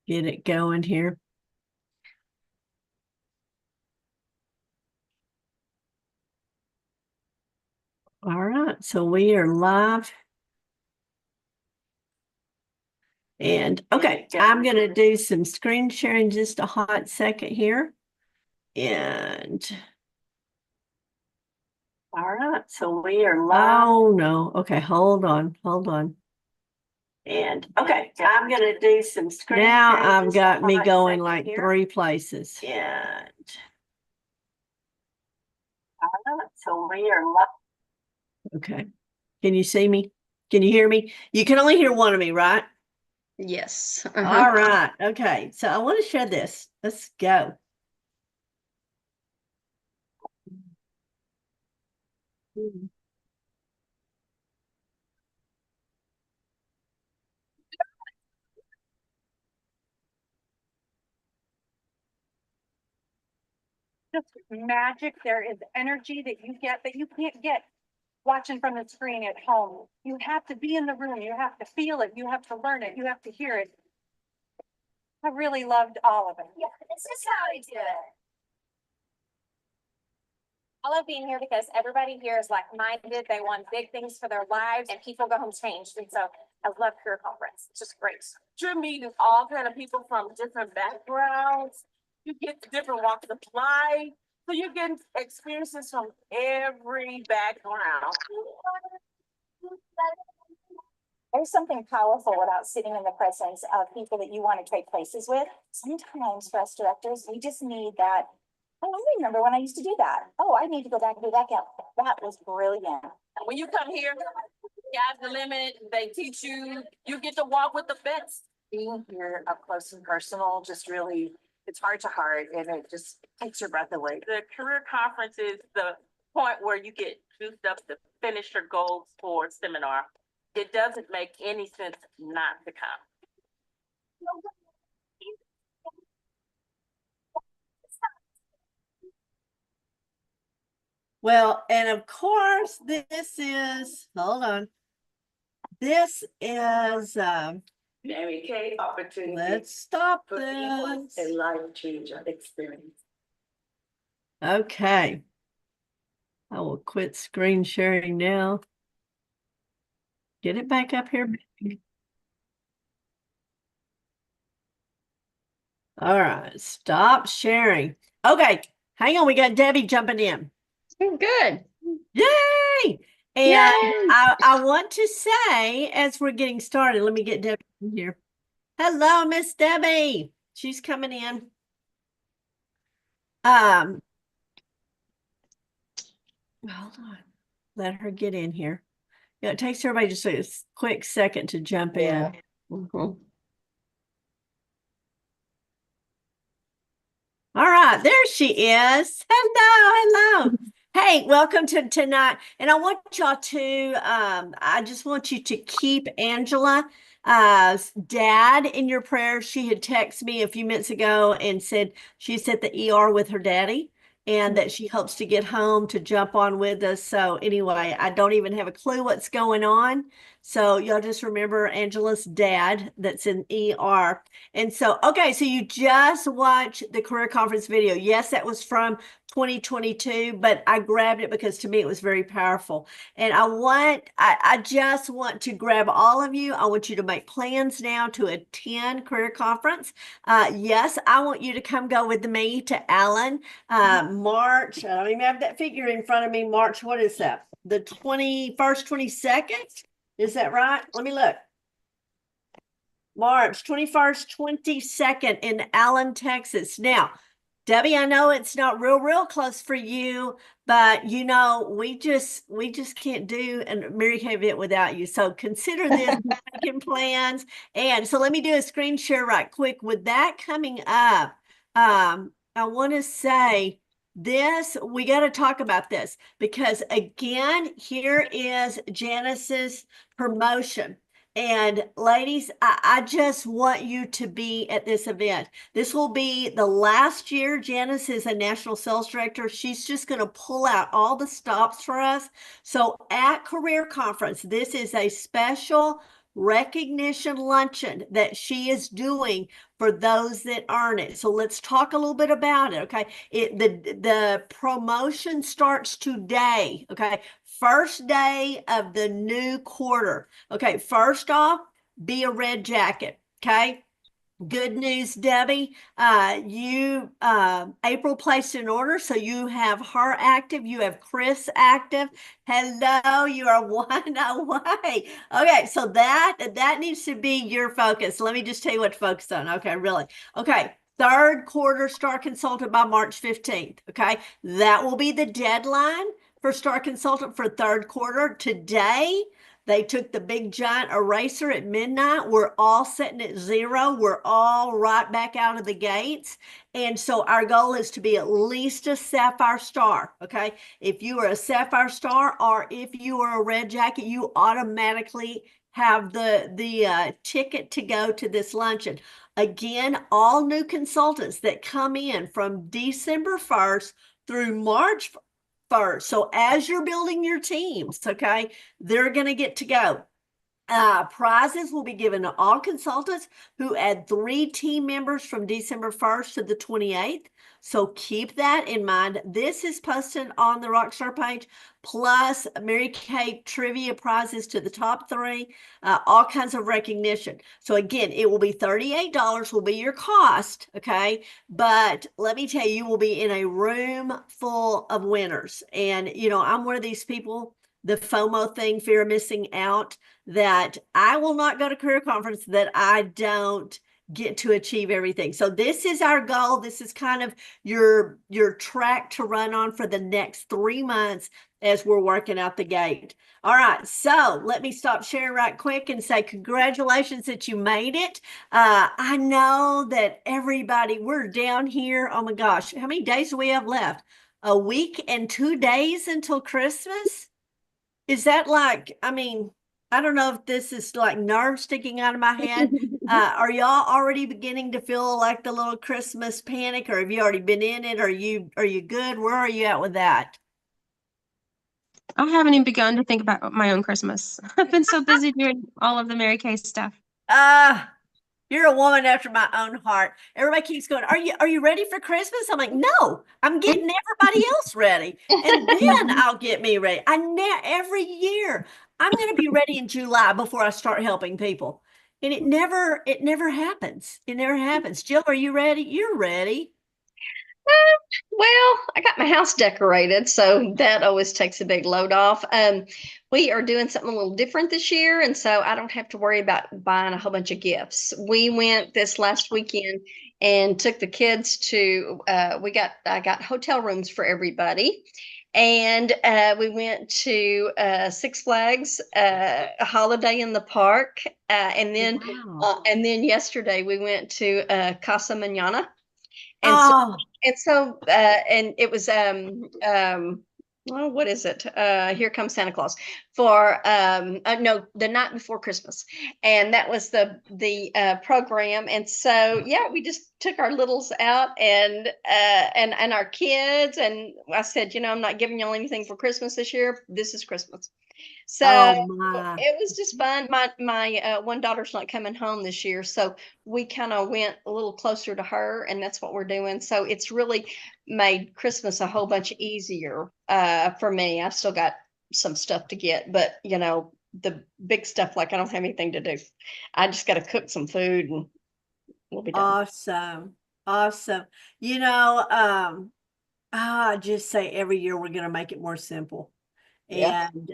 get it going here. All right, so we are live. And okay, I'm going to do some screen sharing just a hot second here. And all right, so we are live. Oh no, okay, hold on. And okay, I'm going to do some screen now sharing. I've got me going like here. 3 places. And all right, so we are live. Okay, can you see me? Can you hear me? You can only hear one of me, right? Yes. All right. Okay. So I want to share this. Let's go. Just magic. There is energy that you get that you can't get watching from the screen at home. You have to be in the room. You have to feel it. You have to learn it. You have to hear it. I really loved all of it. Yeah, this is how I do it. I love being here because everybody here is like-minded. They want big things for their lives, and people go home changed. And so I love Career Conference. It's just great. You're meeting all kind of people from different backgrounds. You get different walks of life. So you're getting experiences from every background. There's something powerful about sitting in the presence of people that you want to trade places with. Sometimes for us directors, we just need that. Oh, I remember when I used to do that. Oh, I need to go back and do that again. That was brilliant. When you come here, sky's the limit. They teach you, you get to walk with the best. Being here up close and personal just really, it's heart to heart, and it just takes your breath away. The career conference is the point where you get juiced up to finish your goals for seminar. It doesn't make any sense not to come. Well, and of course, this is, hold on. This is, Mary Kay opportunity. let's stop for anyone, this. a life changer experience. Okay. I will quit screen sharing now. Get it back up here. All right, stop sharing. Okay, hang on. We got Debbie jumping in. Good. Yay! And Yay! I want to say, as we're getting started, let me get Debbie in here. Hello, Miss Debbie. She's coming in. Hold on. Let her get in here. Yeah, it takes everybody just a quick second to jump in. Mhm. All right, there she is. Hello. Hey, welcome to tonight. And I want y'all to, I just want you to keep Angela, dad in your prayers. She had texted me a few minutes ago and said she's at the ER with her daddy and that she hopes to get home to jump on with us. So anyway, I don't even have a clue what's going on. So y'all just remember Angela's dad that's in ER. And so, okay, so you just watched the career conference video. Yes, that was from 2022, but I grabbed it because to me it was very powerful. And I just want to grab all of you. I want you to make plans now to attend career conference. Yes, I want you to come go with me to Allen. March, I don't even have that figure in front of me. March, what is that? The 21st, 22nd? Is that right? Let me look. March 21st, 22nd in Allen, Texas. Now, Debbie, I know it's not real close for you, but you know, we just can't do a Mary Kay event without you. So consider this making plans. And so let me do a screen share right quick. With that coming up, I want to say this, we got to talk about this because again, here is Janice's promotion. And ladies, I just want you to be at this event. This will be the last year. Janice is a national sales director. She's just going to pull out all the stops for us. So at Career Conference, this is a special recognition luncheon that she is doing for those that earn it. So let's talk a little bit about it. Okay. The promotion starts today. Okay. First day of the new quarter. Okay. First off, be a red jacket. Okay. Good news, Debbie. April placed an order, so you have her active, you have Chris active. Hello, you are one away. Okay, so that needs to be your focus. Let me just tell you what to focus on. Okay, really. Okay, third quarter Star Consultant by March 15th. Okay, that will be the deadline for Star Consultant for third quarter. Today, they took the big giant eraser at midnight. We're all sitting at 0. We're all right back out of the gates. And so our goal is to be at least a Sapphire Star. Okay. If you are a Sapphire Star or if you are a Red Jacket, you automatically have the ticket to go to this luncheon. Again, all new consultants that come in from December 1st through March 1st. So as you're building your teams, okay, they're going to get to go. Prizes will be given to all consultants who add 3 team members from December 1st to the 28th. So keep that in mind. This is posted on the Rockstar page, plus Mary Kay trivia prizes to the top 3, all kinds of recognition. So again, it will be $38 will be your cost, okay? But let me tell you, you will be in a room full of winners. And, you know, I'm one of these people, the FOMO thing, fear of missing out, that I will not go to career conference that I don't get to achieve everything. So this is our goal. This is kind of your track to run on for the next 3 months as we're working out the gate. All right, so let me stop sharing right quick and say congratulations that you made it. I know that everybody, we're down here. Oh my gosh, how many days do we have left? A week and 2 days until Christmas? Is that like, I mean, I don't know if this is like nerves sticking out of my head. Are y'all already beginning to feel like the little Christmas panic, or have you already been in it? Are you good? Where are you at with that? I haven't even begun to think about my own Christmas. I've been so busy doing all of the Mary Kay stuff. You're a woman after my own heart. Everybody keeps going, are you ready for Christmas? I'm like, no, I'm getting everybody else ready. And then I'll get me ready. Every year I'm going to be ready in July before I start helping people. And it never happens. It never happens. Jill, are you ready? You're ready. Well, I got my house decorated, so that always takes a big load off. We are doing something a little different this year, and so I don't have to worry about buying a whole bunch of gifts. We went this last weekend and took the kids to, I got hotel rooms for everybody. And we went to Six Flags, a holiday in the park, and then Wow. yesterday we went to Casa Manana. Oh, And it was well, what is it? Here Comes Santa Claus for no, the night before Christmas, and that was the program. And so yeah, we just took our littles out and our kids, and I said, you know, I'm not giving y'all anything for Christmas this year. This is Christmas. So oh my. it was just fun. My one daughter's not coming home this year, so we kind of went a little closer to her, and that's what we're doing. So it's really made Christmas a whole bunch easier for me. I've still got some stuff to get, but you know, the big stuff, like I don't have anything to do. I just got to cook some food and we'll be done. Awesome. Awesome. You know, I just say every year we're going to make it more simple. Yeah. And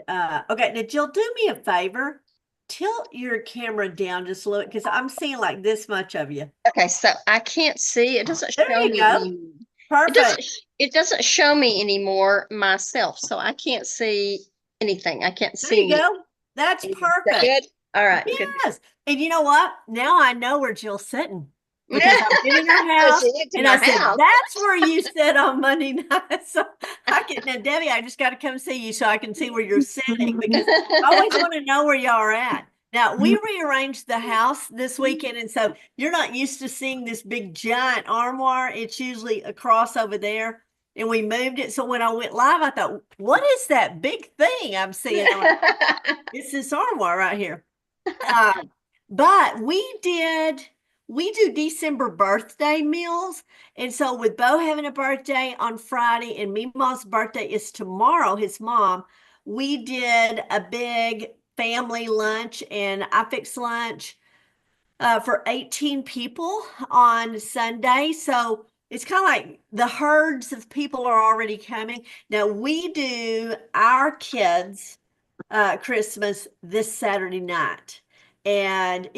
okay, now Jill, do me a favor. Tilt your camera down just a little, because I'm seeing like this much of you. Okay, so I can't see. It doesn't There show you me go. anymore. Perfect. It doesn't show me anymore myself, so I can't see anything. I can't There see you go. That's anything. Is that perfect. good? All right, good. Yes. And you know what? Now I know where Jill's sitting, because I've been in her house She went to and my I said, house. that's where you sit on Monday night. So I can, now Debbie, I just got to come see you so I can see where you're sitting, because I always want to know where y'all are at. Now, we rearranged the house this weekend, and so you're not used to seeing this big giant armoire. It's usually across over there, and we moved it. So when I went live, I thought, what is that big thing I'm seeing? It's this armoire right here. But we do December birthday meals. And so with Bo having a birthday on Friday and Meemaw's birthday is tomorrow, his mom, we did a big family lunch and I fixed lunch for 18 people on Sunday. So it's kind of like the herds of people are already coming. Now we do our kids Christmas this Saturday night. And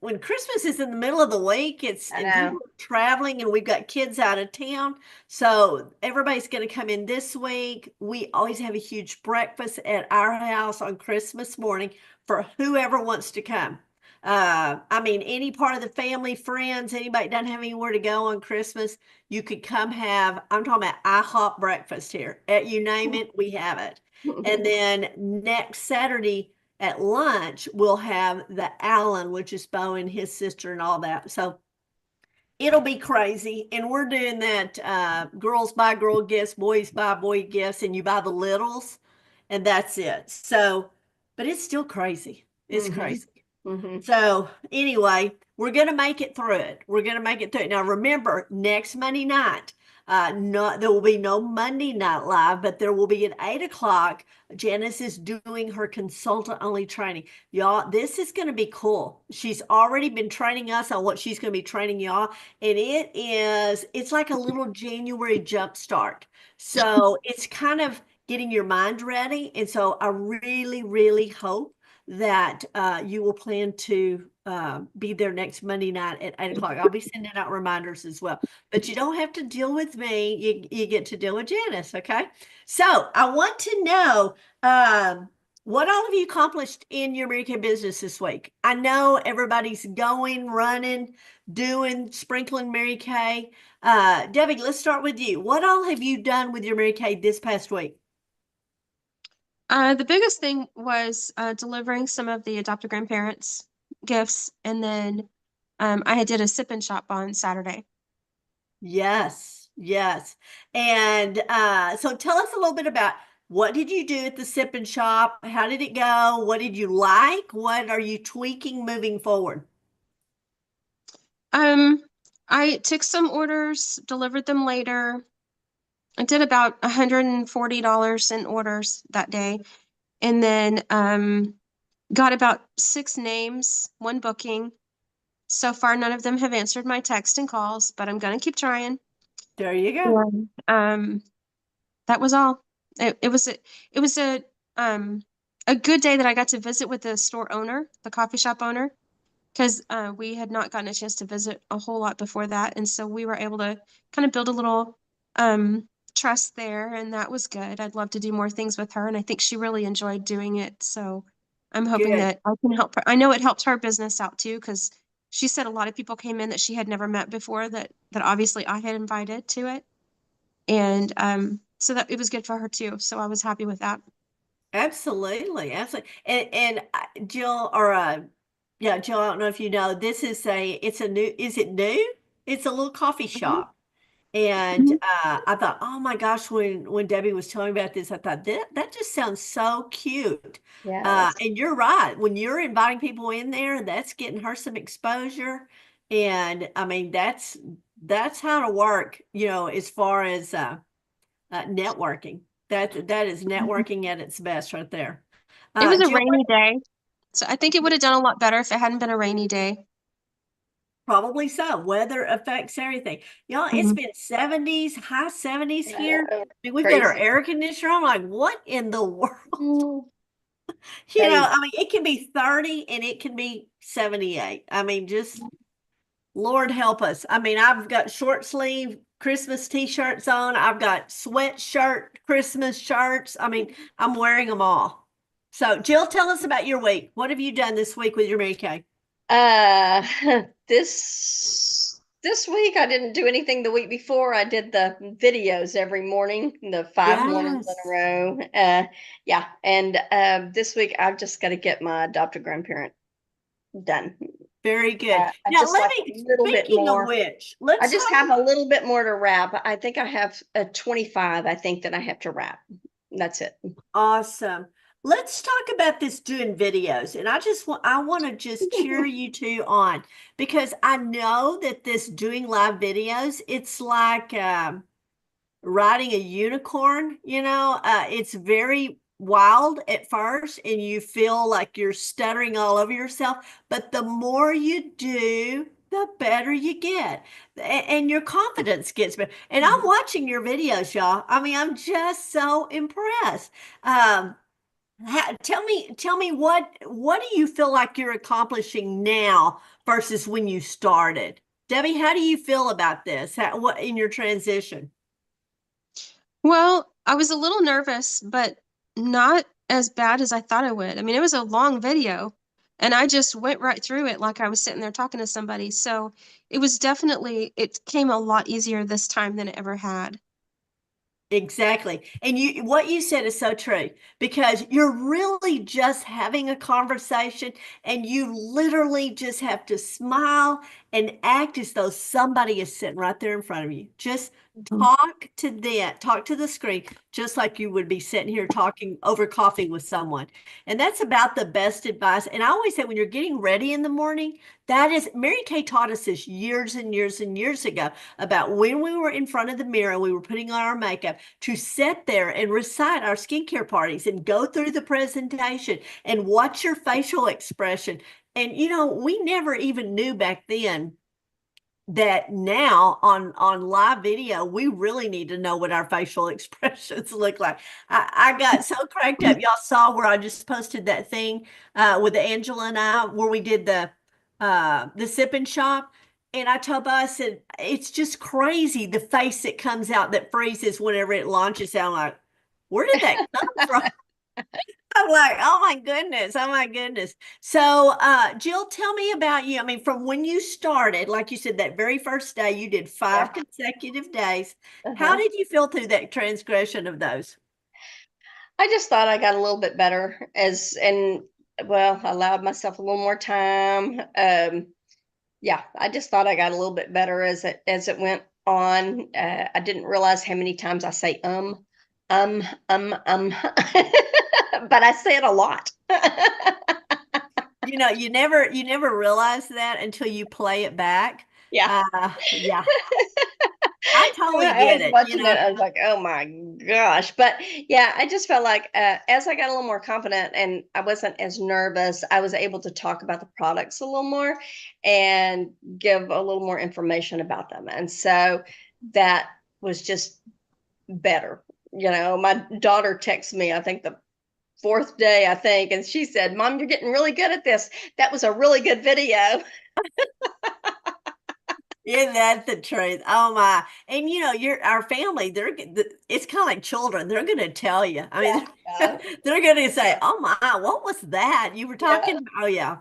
when Christmas is in the middle of the week, I and know. people are traveling and we've got kids out of town. So everybody's going to come in this week. We always have a huge breakfast at our house on Christmas morning for whoever wants to come. I mean, any part of the family, friends, anybody doesn't have anywhere to go on Christmas, you could come have, I'm talking about IHOP breakfast here. You name it, we have it. And then next Saturday at lunch, we'll have the Allen, which is Bo and his sister and all that. So it'll be crazy. And we're doing that girls buy girl gifts, boys buy boy gifts, and you buy the littles, and that's it. So, but it's still crazy. It's Mhm. crazy. Mhm. So anyway, we're going to make it through it. We're going to make it through it. Now remember, next Monday night, there will be no Monday Night Live, but there will be at 8 o'clock. Janice is doing her consultant only training. Y'all, this is going to be cool. She's already been training us on what she's going to be training y'all. And it's like a little January jump start. So it's kind of getting your mind ready. And so I really, really hope that you will plan to be there next Monday night at 8 o'clock. I'll be sending out reminders as well. But you don't have to deal with me. You get to deal with Janice, okay? So I want to know what all of you accomplished in your Mary Kay business this week. I know everybody's going, running, doing, sprinkling Mary Kay. Debbie, let's start with you. What all have you done with your Mary Kay this past week? The biggest thing was delivering some of the adopted grandparents gifts, and then I did a sip and shop on Saturday. Yes, yes. And so tell us a little bit about what did you do at the sip and shop? How did it go? What did you like? What are you tweaking moving forward? I took some orders, delivered them later. I did about $140 in orders that day, and then got about 6 names, 1 booking. So far, none of them have answered my text and calls, but I'm gonna keep trying. There you go. And, that was all. It was a good day that I got to visit with the store owner, the coffee shop owner, because we had not gotten a chance to visit a whole lot before that, and so we were able to kind of build a little trust there, and that was good. I'd love to do more things with her, and I think she really enjoyed doing it. So I'm hoping Good. that I can help her. I know it helped her business out too, because she said a lot of people came in that she had never met before that obviously I had invited to it. And so that it was good for her too. So I was happy with that. Absolutely. Absolutely. And Jill yeah, Jill, I don't know if you know, is it new? It's a little coffee shop. And Mhm. I thought, oh my gosh, when Debbie was telling me about this, I thought that just sounds so cute. Yes. And you're right. When you're inviting people in there, that's getting her some exposure. And I mean, that's how to work, as far as networking. That is networking at its best right there. It was a Jill, rainy day. So I think it would have done a lot better if it hadn't been a rainy day. probably so. Weather affects everything. Y'all, it's Mhm. been 70s, high 70s I here. know. I mean, we've got our Crazy. air conditioner on. Like, what in the world? Mm. I Crazy. mean, it can be 30 and it can be 78. I mean, just Lord help us. I mean, I've got short sleeve Christmas t-shirts on. I've got sweatshirt Christmas shirts. I mean, I'm wearing them all. So, Jill, tell us about your week. What have you done this week with your Mary Kay? Uh, this week I didn't do anything the week before. I did the videos every morning, the 5 mornings in a Yes. row. Yeah, and this week I've just got to get my adopted grandparent done. Very good. I Now, just let like me, a little bit speaking of more. which, I let's just talk. have a little bit more to wrap. I think I have 25. I think that I have to wrap. That's it. Awesome. let's talk about this doing videos. And I want to just cheer you two on because I know that this doing live videos, it's like riding a unicorn, it's very wild at first and you feel like you're stuttering all over yourself, but the more you do, the better you get and your confidence gets better. And I'm watching your videos, y'all. I mean, I'm just so impressed. Tell me what do you feel like you're accomplishing now versus when you started? Debbie, how do you feel about this? What in your transition? Well, I was a little nervous, but not as bad as I thought I would. I mean, it was a long video and I just went right through it like I was sitting there talking to somebody. So it came a lot easier this time than it ever had. Exactly. And what you said is so true because you're really just having a conversation and you literally just have to smile and act as though somebody is sitting right there in front of you. Just talk to the screen, just like you would be sitting here talking over coffee with someone. And that's about the best advice. And I always say when you're getting ready in the morning, Mary Kay taught us this years and years and years ago about when we were in front of the mirror, we were putting on our makeup to sit there and recite our skincare parties and go through the presentation and watch your facial expression. And, we never even knew back then that now on live video, we really need to know what our facial expressions look like. I got so cracked up. Y'all saw where I just posted that thing with Angela and I, where we did the Sip and Shop. And I told her, I said, it's just crazy the face that comes out that freezes whenever it launches out. I'm like, where did that come from? I'm like, oh my goodness, oh my goodness. So, Jill, tell me about you. I mean, from when you started, like you said, that very first day, you did 5 consecutive days. How did you feel through that transgression of those? I just thought I got a little bit better allowed myself a little more time. Yeah, I just thought I got a little bit better as it went on. I didn't realize how many times I say but I say it a lot. You never realize that until you play it back. Yeah. Yeah. I totally get it. Watching it, I was like, oh my gosh. But yeah, I just felt like as I got a little more confident and I wasn't as nervous, I was able to talk about the products a little more and give a little more information about them. And so that was just better. My daughter texted me, I think the 4th day, and she said, Mom, you're getting really good at this. That was a really good video. Yeah, that's the truth. Oh my. And our family, it's kind of like children. They're going to tell you. I mean, they're going to say, oh my, what was that? You were talking. Oh yeah.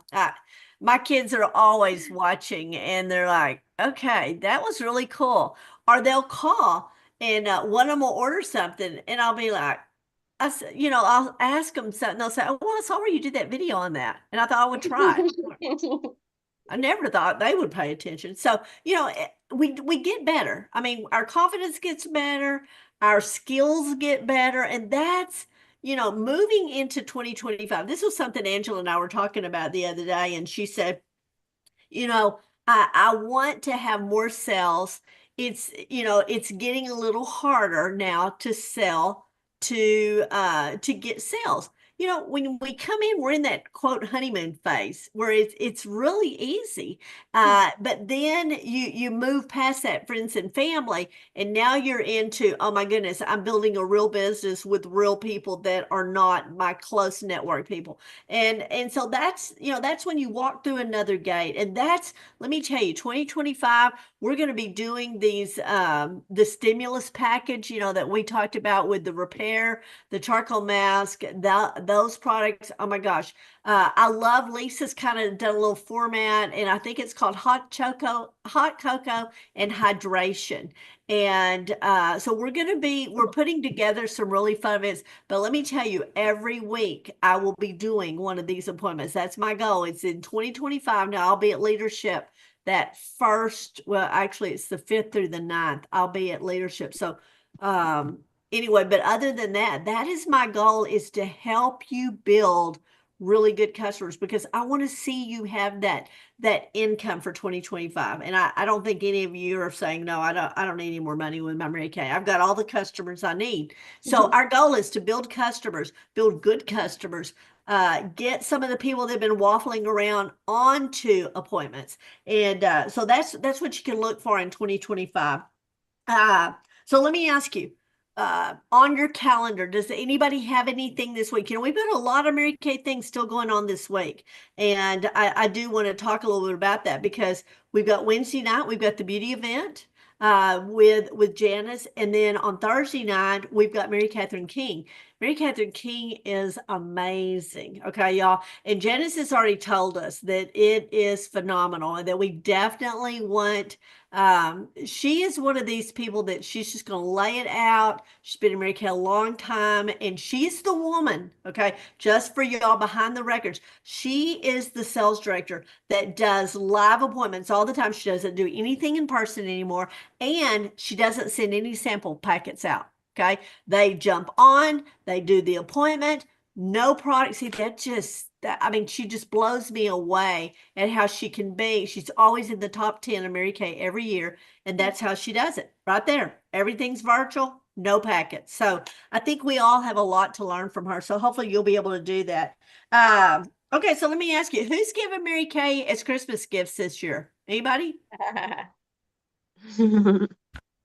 My kids are always watching and they're like, okay, that was really cool. Or they'll call and one of them will order something and I'll be like, I'll ask them something. They'll say, oh, well, I saw where you did that video on that. And I thought I would try. I never thought they would pay attention. So, we get better. I mean, our confidence gets better, our skills get better, and that's, moving into 2025. This was something Angela and I were talking about the other day, and she said, I want to have more sales. It's getting a little harder now to sell to get sales. When we come in, we're in that quote honeymoon phase where it's really easy. But then you move past that friends and family, and now you're into, oh my goodness, I'm building a real business with real people that are not my close network people. And so that's when you walk through another gate. And let me tell you, 2025, we're going to be doing these the stimulus package, that we talked about with the repair, the charcoal mask, those products. Oh my gosh. I love Lisa's kind of done a little format, and I think it's called hot cocoa and hydration. And so we're putting together some really fun events. But let me tell you, every week I will be doing one of these appointments. That's my goal. It's in 2025. Now I'll be at leadership actually it's the 5th through the 9th. I'll be at leadership. So anyway, but other than that, that is my goal, is to help you build really good customers, because I want to see you have that income for 2025. And I don't think any of you are saying, no, I don't need any more money with my Mary Kay. I've got all the customers I need. So our goal is to build customers, build good customers, get some of the people that have been waffling around onto appointments. And so that's what you can look for in 2025. So let me ask you, on your calendar, does anybody have anything this week? You know, we've got a lot of Mary Kay things still going on this week. And I do want to talk a little bit about that, because we've got Wednesday night, we've got the beauty event with Janice. And then on Thursday night, we've got Mary Catherine King. Mary Catherine King is amazing. Okay, y'all. And Janice has already told us that it is phenomenal and that we definitely want, she is one of these people that she's just going to lay it out. She's been in Mary Kay a long time, and she's the woman, okay, just for y'all behind the records. She is the sales director that does live appointments all the time. She doesn't do anything in person anymore, and she doesn't send any sample packets out. Okay, they jump on, they do the appointment, no product. See, I mean, she just blows me away at how she can be. She's always in the top 10 of Mary Kay every year, and that's how she does it right there. Everything's virtual, no packets. So I think we all have a lot to learn from her. So hopefully you'll be able to do that. Okay, so let me ask you, who's giving Mary Kay as Christmas gifts this year? Anybody?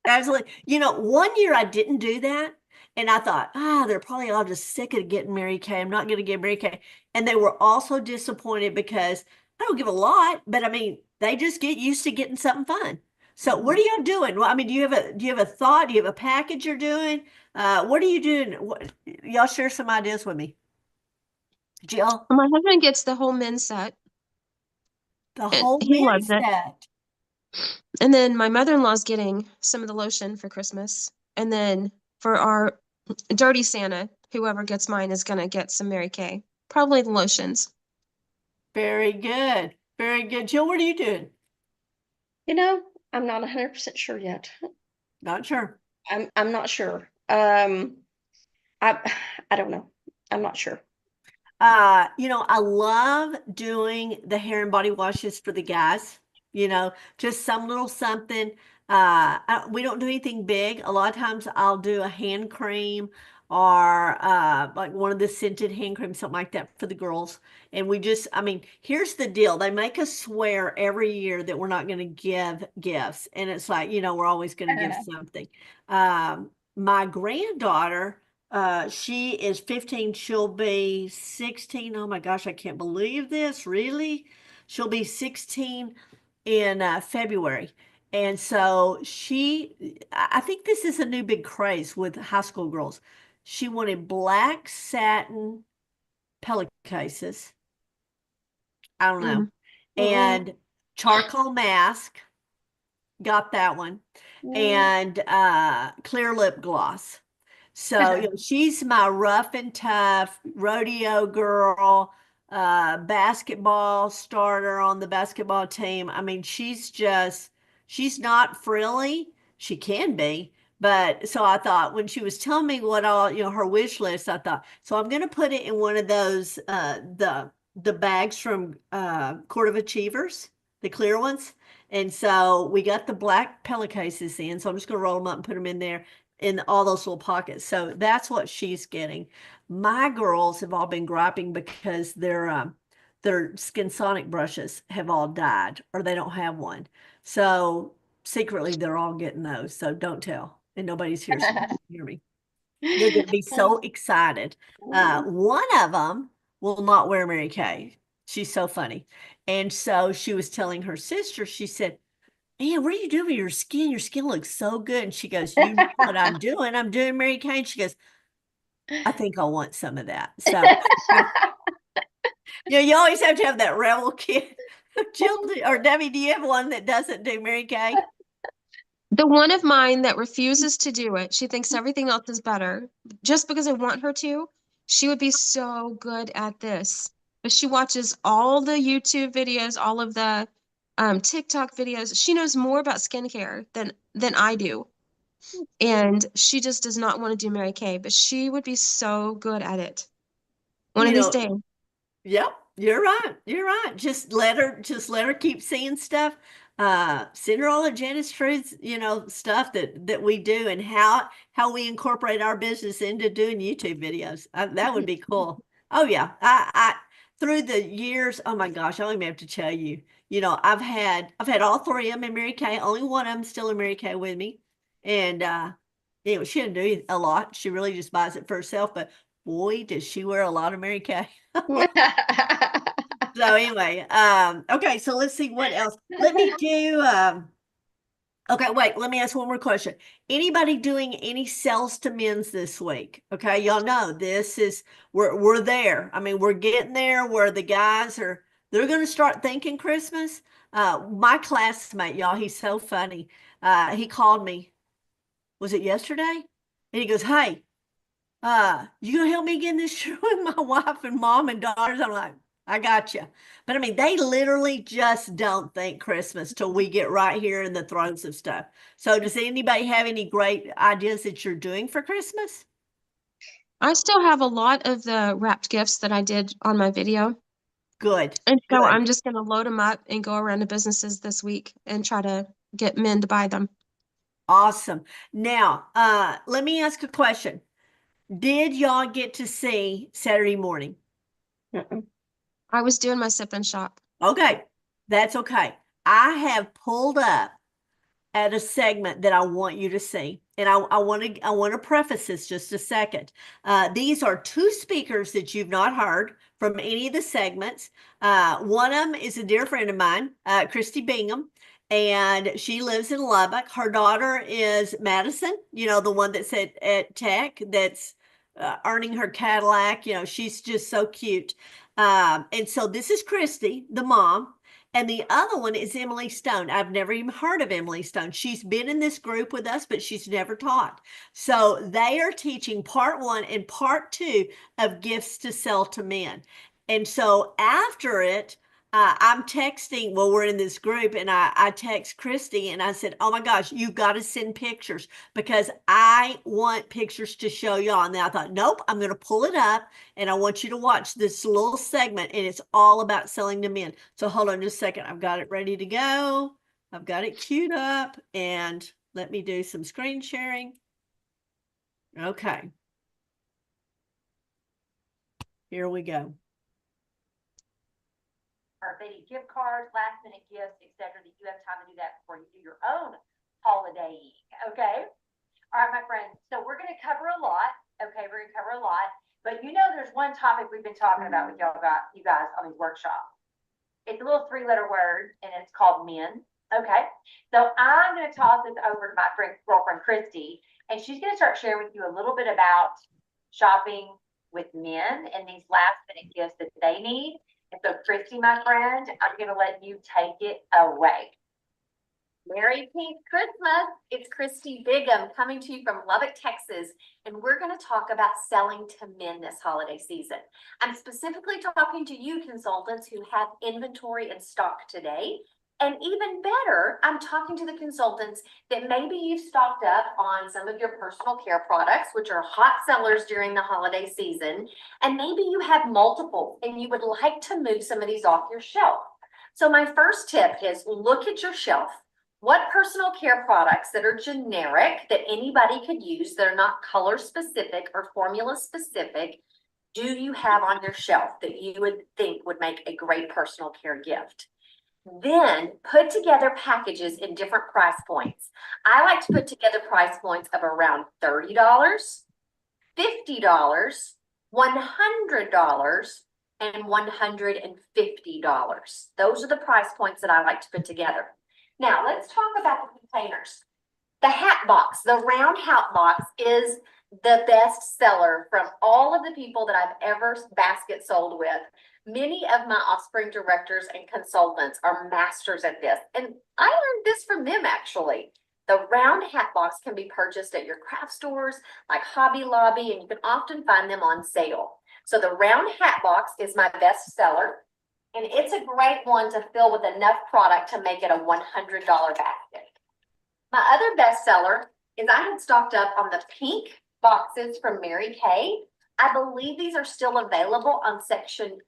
Absolutely. You know, one year I didn't do that. And I thought, they're probably all just sick of getting Mary Kay. I'm not going to get Mary Kay. And they were also disappointed because I don't give a lot, but I mean, they just get used to getting something fun. So what are y'all doing? Well, I mean, do you have a thought? Do you have a package you're doing? What are you doing? Y'all share some ideas with me. Jill, My husband gets the whole men's set, the and whole he men's loves it. set. And then my mother-in-law's getting some of the lotion for Christmas. And then for our dirty Santa, whoever gets mine is gonna get some Mary Kay. Probably the lotions. Very good. Very good. Jill, what are you doing? You know, I'm not 100% sure yet. Not sure. I'm not sure. I don't know. I'm not sure. You know, I love doing the hair and body washes for the guys, you know, just some little something. We don't do anything big. A lot of times I'll do a hand cream or like one of the scented hand creams, something like that for the girls. And I mean, here's the deal. They make us swear every year that we're not going to give gifts. And it's like, you know, we're always going to give something. My granddaughter, she is 15. She'll be 16. Oh my gosh, I can't believe this. Really? She'll be 16 in February. And so I think this is a new big craze with high school girls. She wanted black satin pillowcases. I don't know. And charcoal mask. Got that one. And clear lip gloss. So, you know, she's my rough and tough rodeo girl, basketball starter on the basketball team. I mean, she's not frilly. She can be. But so I thought when she was telling me what all, you know, her wish list, I thought, so I'm going to put it in one of those, the bags from Court of Achievers, the clear ones. And so we got the black pillowcases in. So I'm just going to roll them up and put them in there in all those little pockets. So that's what she's getting. My girls have all been griping because their Skinsonic brushes have all died or they don't have one. So secretly they're all getting those. So don't tell. And nobody's here, so you can hear me. They're going to be so excited. One of them will not wear Mary Kay. She's so funny. And so she was telling her sister, she said, man, what are you doing with your skin? Your skin looks so good. And she goes, you know what I'm doing? I'm doing Mary Kay. And she goes, I think I want some of that. So, you know, you always have to have that rebel kid. Jill or Debbie, do you have one that doesn't do Mary Kay? The one of mine that refuses to do it, she thinks everything else is better. Just because I want her to, she would be so good at this. But she watches all the YouTube videos, all of the TikTok videos. She knows more about skincare than I do. And she just does not want to do Mary Kay, but she would be so good at it. One You of these know, days. Yep, you're right. You're right. Just let her keep seeing stuff. Send her all the Janice Truths, stuff that we do and how we incorporate our business into doing YouTube videos. That would be cool. Oh yeah. I through the years, oh my gosh, I don't even have to tell you. I've had all three of them in Mary Kay. Only one of them still in Mary Kay with me. And she doesn't do a lot. She really just buys it for herself, but boy, does she wear a lot of Mary Kay. So anyway, okay, so let's see what else. Let me do okay, wait, let me ask one more question. Anybody doing any sales to men's this week? Okay, y'all know this is we're there. I mean, we're getting there where the guys they're gonna start thinking Christmas. My classmate, y'all, he's so funny. He called me, was it yesterday? And he goes, "Hey, you gonna help me get in this shoe with my wife and mom and daughters?" I'm like, I got you. But I mean, they literally just don't think Christmas till we get right here in the throes of stuff. So does anybody have any great ideas that you're doing for Christmas? I still have a lot of the wrapped gifts that I did on my video. Good. And so Good. I'm just going to load them up and go around to businesses this week and try to get men to buy them. Awesome. Now, let me ask a question. Did y'all get to see Saturday morning? I was doing my sip and shop. Okay, that's okay. I have pulled up at a segment that I want you to see. And I want to preface this just a second. These are two speakers that you've not heard from any of the segments. One of them is a dear friend of mine, Christy Bingham, and she lives in Lubbock. Her daughter is Madison, the one that's at Tech that's earning her Cadillac. She's just so cute. And so this is Christy, the mom. And the other one is Emily Stone. I've never even heard of Emily Stone. She's been in this group with us, but she's never taught. So they are teaching part 1 and part 2 of gifts to sell to men. And so after it, I'm texting, well, we're in this group, and I text Christy and I said, oh my gosh, you got to send pictures because I want pictures to show y'all. And then I thought, nope, I'm going to pull it up and I want you to watch this little segment, and it's all about selling to men. So hold on just a second. I've got it ready to go. I've got it queued up, and let me do some screen sharing. Okay. Here we go. Or maybe gift cards, last minute gifts, etc. That you have time to do that before you do your own holidaying. Okay. All right, my friends. So we're going to cover a lot. Okay, we're going to cover a lot. But there's one topic we've been talking about with you guys on these workshops. It's a little 3-letter word, and it's called men. Okay. So I'm going to toss this over to my girlfriend Christy, and she's going to start sharing with you a little bit about shopping with men and these last minute gifts that they need. And so, Christy, my friend, I'm going to let you take it away. Merry Pink Christmas. It's Christy Bingham coming to you from Lubbock, Texas, and we're going to talk about selling to men this holiday season. I'm specifically talking to you consultants who have inventory in stock today. And even better, I'm talking to the consultants that maybe you've stocked up on some of your personal care products, which are hot sellers during the holiday season. And maybe you have multiple and you would like to move some of these off your shelf. So my first tip is look at your shelf. What personal care products that are generic that anybody could use, that are not color specific or formula specific, do you have on your shelf that you would think would make a great personal care gift? Then put together packages in different price points. I like to put together price points of around $30, $50, $100, and $150. Those are the price points that I like to put together. Now let's talk about the containers. The hat box, the round hat box, is the best seller from all of the people that I've ever basket sold with. Many of my offspring directors and consultants are masters at this. And I learned this from them, actually. The round hat box can be purchased at your craft stores like Hobby Lobby, and you can often find them on sale. So the round hat box is my best seller. And it's a great one to fill with enough product to make it a $100 basket. My other bestseller is I had stocked up on the pink boxes from Mary Kay. I believe these are still available on section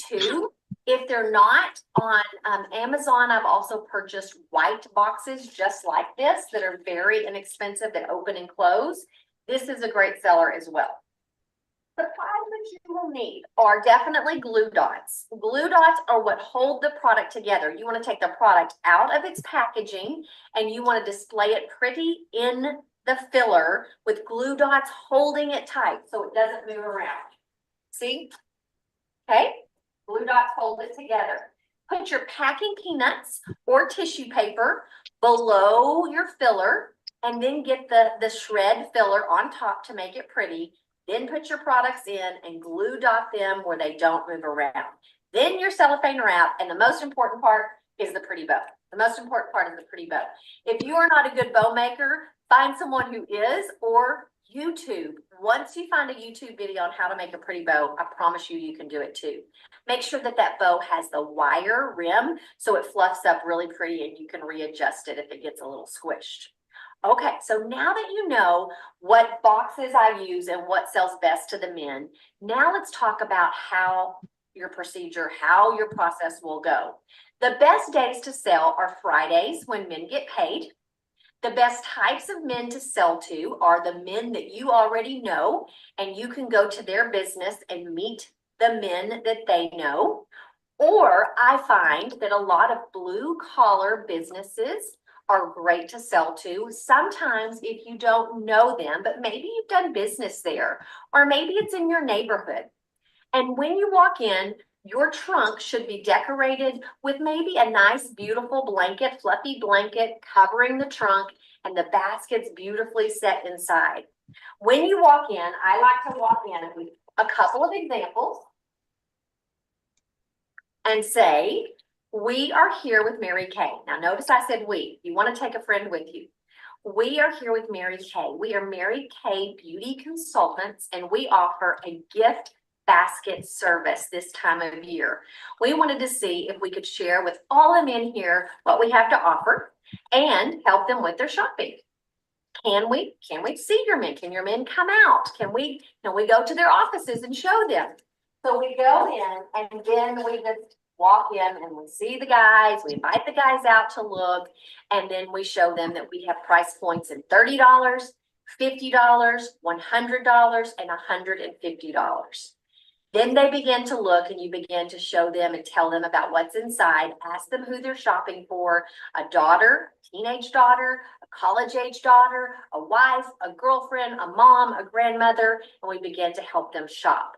2. If they're not on Amazon, I've also purchased white boxes just like this that are very inexpensive that open and close. This is a great seller as well. The supplies that you will need are definitely glue dots. Glue dots are what hold the product together. You want to take the product out of its packaging and you want to display it pretty in the filler with glue dots holding it tight so it doesn't move around. See? Okay? Glue dots hold it together. Put your packing peanuts or tissue paper below your filler and then get the shred filler on top to make it pretty. Then put your products in and glue dot them where they don't move around. Then your cellophane are out, and the most important part is the pretty bow. The most important part is the pretty bow. If you are not a good bow maker, find someone who is, or YouTube. Once you find a YouTube video on how to make a pretty bow, I promise you, you can do it too. Make sure that that bow has the wire rim so it fluffs up really pretty and you can readjust it if it gets a little squished. Okay, so now that you know what boxes I use and what sells best to the men, now let's talk about how your procedure, how your process will go. The best days to sell are Fridays when men get paid. The best types of men to sell to are the men that you already know, and you can go to their business and meet the men that they know. Or I find that a lot of blue collar businesses are great to sell to. Sometimes if you don't know them, but maybe you've done business there, or maybe it's in your neighborhood. And when you walk in, your trunk should be decorated with maybe a nice, beautiful blanket, fluffy blanket covering the trunk, and the baskets beautifully set inside. When you walk in, I like to walk in with a couple of examples and say, we are here with Mary Kay. Now notice I said we. You want to take a friend with you. We are here with Mary Kay. We are Mary Kay Beauty Consultants, and we offer a gift basket service this time of year. We wanted to see if we could share with all the men here what we have to offer and help them with their shopping. Can we see your men? Can your men come out? Can we go to their offices and show them? So we go in and then we just walk in and we see the guys, we invite the guys out to look, and then we show them that we have price points in $30, $50, $100, and $150. Then they begin to look and you begin to show them and tell them about what's inside. Ask them who they're shopping for, a daughter, teenage daughter, a college age daughter, a wife, a girlfriend, a mom, a grandmother, and we begin to help them shop.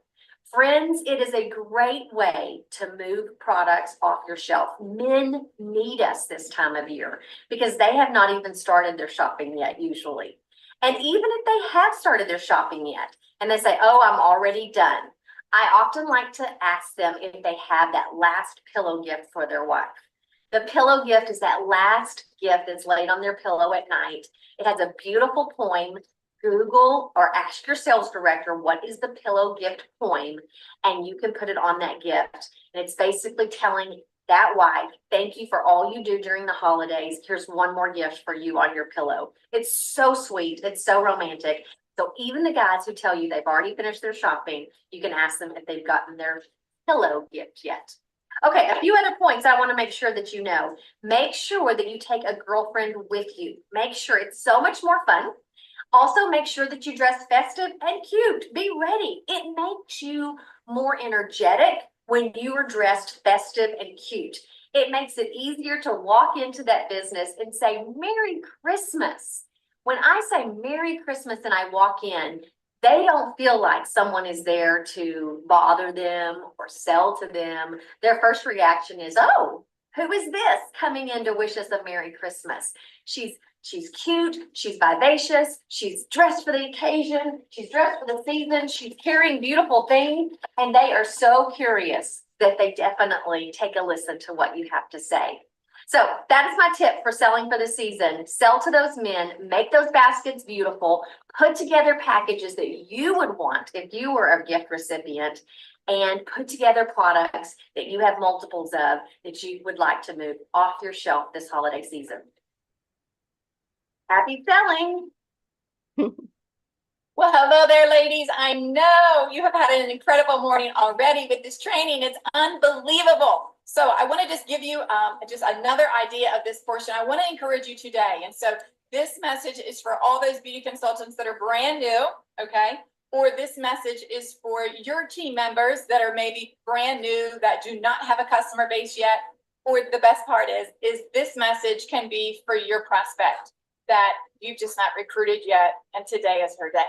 Friends, it is a great way to move products off your shelf. Men need us this time of year because they have not even started their shopping yet usually. And even if they have started their shopping yet and they say, oh, I'm already done, I often like to ask them if they have that last pillow gift for their wife. The pillow gift is that last gift that's laid on their pillow at night. It has a beautiful poem. Google or ask your sales director, what is the pillow gift poem? And you can put it on that gift. And it's basically telling that wife, thank you for all you do during the holidays. Here's one more gift for you on your pillow. It's so sweet. It's so romantic. So even the guys who tell you they've already finished their shopping, you can ask them if they've gotten their pillow gift yet. Okay, a few other points I want to make sure that you know. Make sure that you take a girlfriend with you. Make sure it's so much more fun. Also, make sure that you dress festive and cute. Be ready. It makes you more energetic when you are dressed festive and cute. It makes it easier to walk into that business and say, Merry Christmas. When I say Merry Christmas and I walk in, they don't feel like someone is there to bother them or sell to them. Their first reaction is, oh, who is this coming in to wish us a Merry Christmas? She's cute, she's vivacious, she's dressed for the occasion, she's dressed for the season, she's carrying beautiful things, and they are so curious that they definitely take a listen to what you have to say. So that is my tip for selling for the season. Sell to those men, make those baskets beautiful, put together packages that you would want if you were a gift recipient, and put together products that you have multiples of that you would like to move off your shelf this holiday season. Happy selling! Well, hello there, ladies. I know you have had an incredible morning already with this training. It's unbelievable. So I want to just give you just another idea of this portion. I want to encourage you today. And so this message is for all those beauty consultants that are brand new, okay? Or this message is for your team members that are maybe brand new, that do not have a customer base yet. Or the best part is this message can be for your prospect that you've just not recruited yet, and today is her day.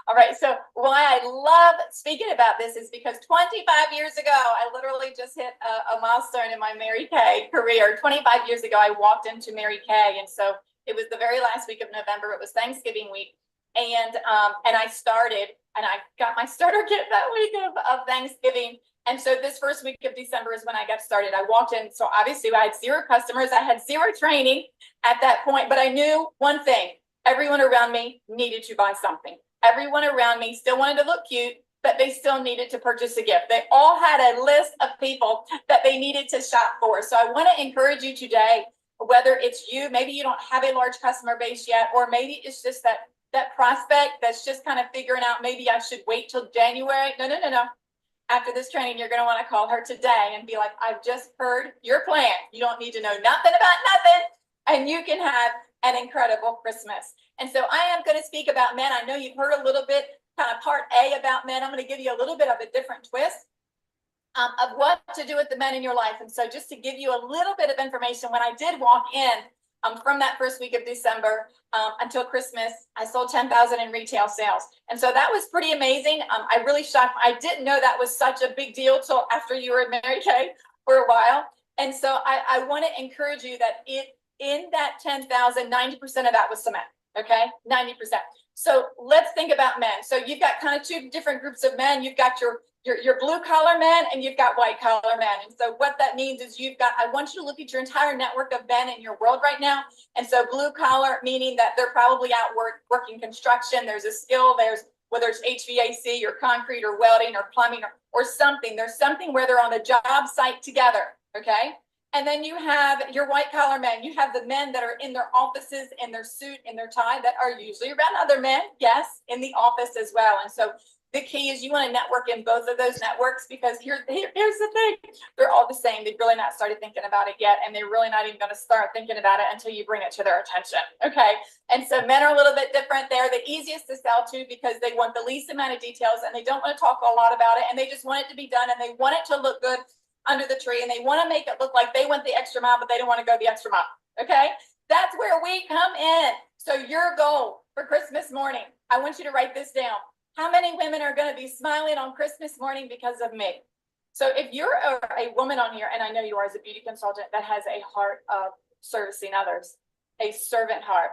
All right, so why I love speaking about this is because 25 years ago, I literally just hit a milestone in my Mary Kay career. 25 years ago, I walked into Mary Kay, and so it was the very last week of November. It was Thanksgiving week, and I started, and I got my starter kit that week of Thanksgiving. And so this first week of December is when I got started. I walked in, so obviously I had 0 customers. I had 0 training at that point, but I knew one thing. Everyone around me needed to buy something. Everyone around me still wanted to look cute, but they still needed to purchase a gift. They all had a list of people that they needed to shop for. So I want to encourage you today, whether it's you, maybe you don't have a large customer base yet, or maybe it's just that prospect that's just kind of figuring out, maybe I should wait till January. No. After this training, you're going to want to call her today and be like, I've just heard your plan. You don't need to know nothing about nothing, and you can have an incredible Christmas. And so I am going to speak about men. I know you've heard a little bit, kind of part A about men. I'm going to give you a little bit of a different twist of what to do with the men in your life. And so just to give you a little bit of information, when I did walk in from that first week of December until Christmas, I sold 10,000 in retail sales. And so that was pretty amazing. I really shocked. I didn't know that was such a big deal till after you were at Mary Kay for a while. And so I want to encourage you that in that 10,000, 90% of that was cement. Okay, 90%. So let's think about men. So you've got kind of 2 different groups of men. You've got your blue collar men and you've got white collar men. And so what that means is I want you to look at your entire network of men in your world right now. And so blue collar, meaning that they're probably out working construction. There's a skill, whether it's HVAC or concrete or welding or plumbing or something. There's something where they're on a job site together. Okay. And then you have your white collar men. You have the men that are in their offices, in their suit, in their tie, that are usually around other men, yes, in the office as well. And so the key is you want to network in both of those networks, because here's the thing. They're all the same. They've really not started thinking about it yet. And they're really not even going to start thinking about it until you bring it to their attention. Okay. And so men are a little bit different. They're the easiest to sell to because they want the least amount of details and they don't want to talk a lot about it. And they just want it to be done and they want it to look good under the tree, and they want to make it look like they went the extra mile, but they don't want to go the extra mile. Okay. That's where we come in. So your goal for Christmas morning, I want you to write this down. How many women are going to be smiling on Christmas morning because of me? So if you're a woman on here, and I know you are as a beauty consultant that has a heart of servicing others, a servant heart,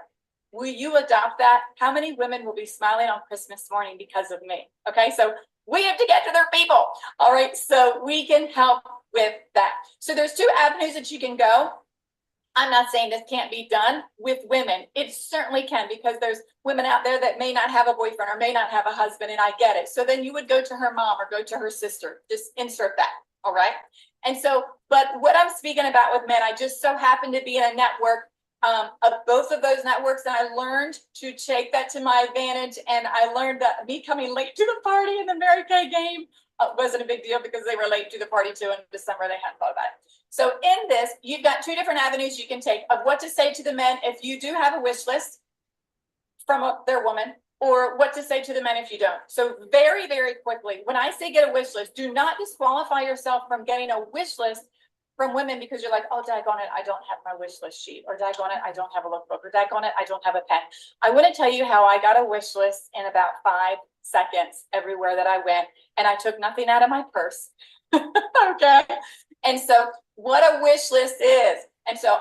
will you adopt that? How many women will be smiling on Christmas morning because of me? Okay. So we have to get to their people. All right. So we can help with that. So there's 2 avenues that you can go. I'm not saying this can't be done with women. It certainly can, because there's women out there that may not have a boyfriend or may not have a husband, and I get it. So then you would go to her mom or go to her sister. Just insert that. All right. And so, but what I'm speaking about with men, I just so happen to be in a network of both of those networks, and I learned to take that to my advantage. And I learned that me coming late to the party in the Mary Kay game wasn't a big deal, because they were late to the party too in December. They hadn't thought about it. So in this, you've got 2 different avenues you can take of what to say to the men if you do have a wish list from their woman, or what to say to the men if you don't. So very, very quickly, when I say get a wish list, do not disqualify yourself from getting a wish list from women because you're like, oh, daggone it, I don't have my wish list sheet, or daggone it, I don't have a lookbook, or daggone it, I don't have a pen. I want to tell you how I got a wish list in about 5 seconds everywhere that I went, and I took nothing out of my purse. Okay. And so what a wish list is. And so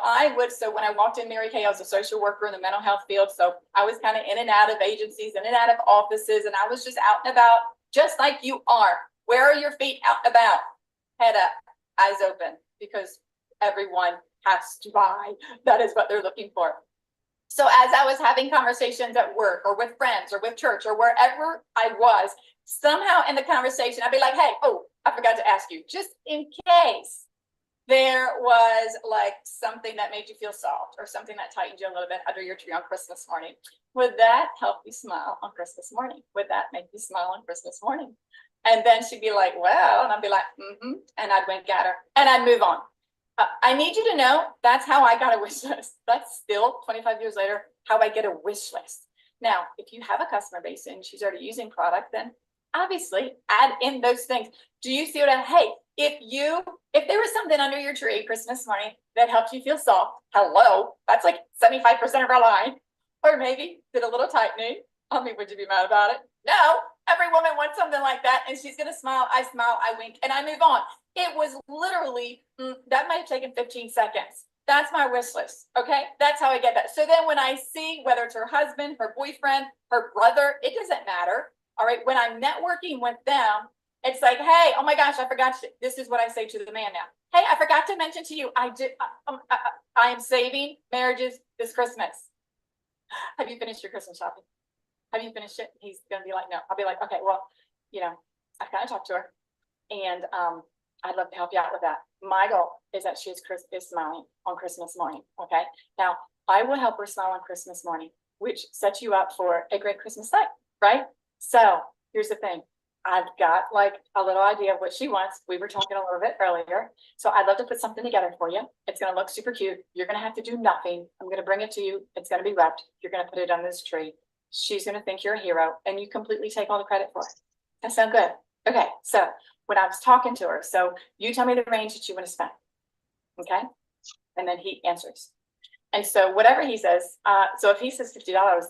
when I walked in Mary Kay, I was a social worker in the mental health field. So I was kind of in and out of agencies, in and out of offices, and I was just out and about, just like you are. Where are your feet out and about? Head up, eyes open, because everyone has to buy. That is what they're looking for. So as I was having conversations at work or with friends or with church or wherever I was, somehow in the conversation, I'd be like, hey, oh, I forgot to ask you, just in case there was like something that made you feel soft or something that tightened you a little bit under your tree on Christmas morning. Would that help you smile on Christmas morning? Would that make you smile on Christmas morning? And then she'd be like, well, and I'd be like, and I'd wink at her and I'd move on. I need you to know that's how I got a wish list. That's still 25 years later, how I get a wish list. Now, if you have a customer base and she's already using product, then obviously add in those things. Do you see what hey, if there was something under your tree Christmas morning that helped you feel soft, hello, that's like 75% of our line. Or maybe did a little tightening. I mean, would you be mad about it? No, every woman wants something like that. And she's going to smile, I wink, and I move on. It was literally, that might have taken 15 seconds. That's my wish list. Okay. That's how I get that. So then when I see whether it's her husband, her boyfriend, her brother, it doesn't matter. All right. When I'm networking with them, it's like, hey, oh my gosh, I forgot. This is what I say to the man now. Hey, I forgot to mention to you, I am saving marriages this Christmas. Have you finished your Christmas shopping? Have you finished it? He's going to be like, no. I'll be like, okay, well, I've kind of talked to her and, I'd love to help you out with that. My goal is that she is smiling on Christmas morning. Okay. Now I will help her smile on Christmas morning, which sets you up for a great Christmas night, right? So here's the thing. I've got like a little idea of what she wants. We were talking a little bit earlier. So I'd love to put something together for you. It's going to look super cute. You're going to have to do nothing. I'm going to bring it to you. It's going to be wrapped. You're going to put it on this tree. She's going to think you're a hero and you completely take all the credit for it. That sound good? Okay. So when I was talking to her, so you tell me the range that you want to spend. Okay. And then he answers. And so whatever he says, so if he says $50,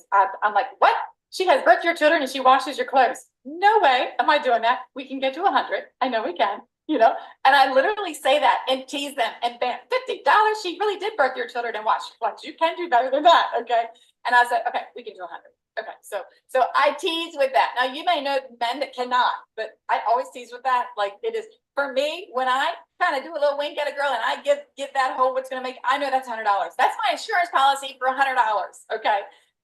I'm like, what? She has birthed your children and she washes your clothes. No way am I doing that. We can get to 100. I know we can, and I literally say that and tease them and bam, $50. She really did birth your children and wash your clothes. You can do better than that. Okay. And I said, okay, we can do 100. Okay. So I tease with that. Now you may know men that cannot, but I always tease with that. Like it is for me, when I kind of do a little wink at a girl and I give that whole, what's going to make, I know that's $100. That's my insurance policy for $100. Okay.